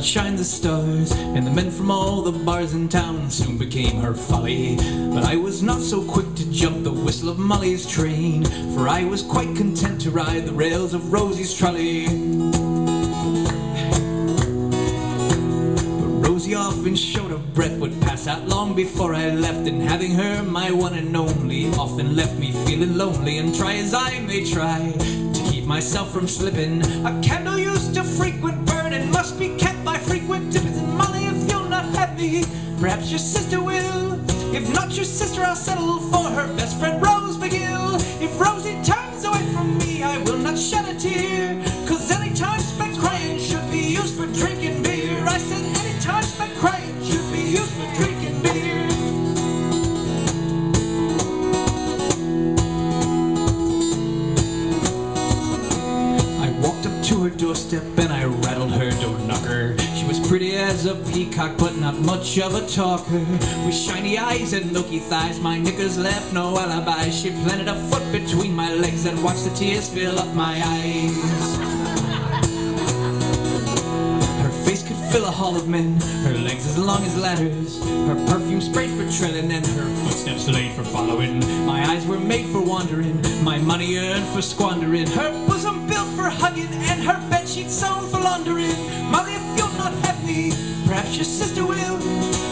outshine the stars, and the men from all the bars in town soon became her folly. But I was not so quick to jump the whistle of Molly's train, for I was quite content to ride the rails of Rosie's trolley. But Rosie often showed her breath would pass out long before I left, and having her my one and only often left me feeling lonely. And try as I may try to keep myself from slipping, a candle used to frequent burn and must be kept by frequent dippings. And Molly, if you'll not have me, perhaps your sister will. If not your sister, I'll settle for her best friend Rose McGill. If Rosie turns away from me, I will not shed a tear, 'cause any time spent crying should be used for drinking beer. I said any time spent crying should be used for drinking beer. I walked up to her doorstep and I rattled her door knocker. She was pretty as a peacock, but not much of a talker. With shiny eyes and milky thighs, my knickers left no alibi. She planted a foot between my legs and watched the tears fill up my eyes. Her face could fill a hall of men, her legs as long as ladders, her perfume sprayed for trailing, and her footsteps laid for following. My eyes were made for wandering, my money earned for squandering, her bosom built for hugging, and her bedsheet sewn for laundering. Molly, if you'll not have me, perhaps your sister will.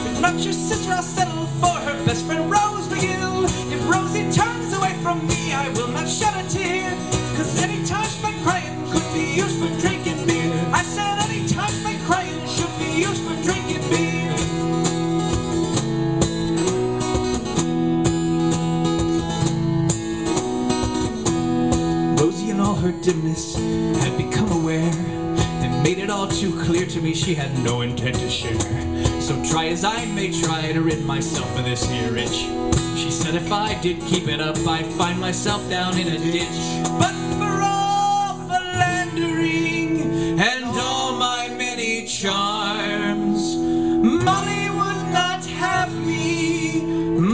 If not your sister, I'll settle for her best friend Rose McGill. If Rosie turns away from me, I will not shed a tear, 'cause any time spent crying could be used for drinking beer. I said any time spent crying should be used for drinking beer. Rosie, in all her dimness, had become aware, and made it all too clear to me she had no intent to share. So try as I may try to rid myself of this here itch, she said if I did keep it up, I'd find myself down in a ditch. But for all philandering and all my many charms, Molly would not have me,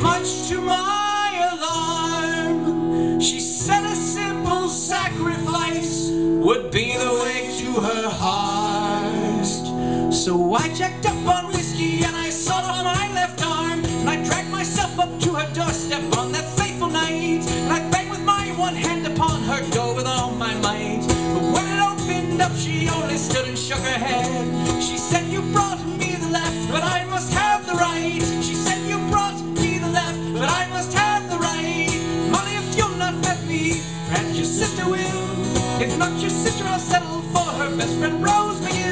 much to my alarm. She said a simple sacrifice would be the way to her heart. So I jacked up on whiskey and I sawed off my left arm, and I dragged myself up to her doorstep on that fateful night, and I banged with my one hand upon her door with all my might. But when it opened up, she only stood and shook her head. She said, you brought me the left, but I must have the right. She said, you brought me the left, but I must have the right. Molly, if you'll not let me, perhaps your sister will. If not your sister, I'll settle for her best friend Rose McGill.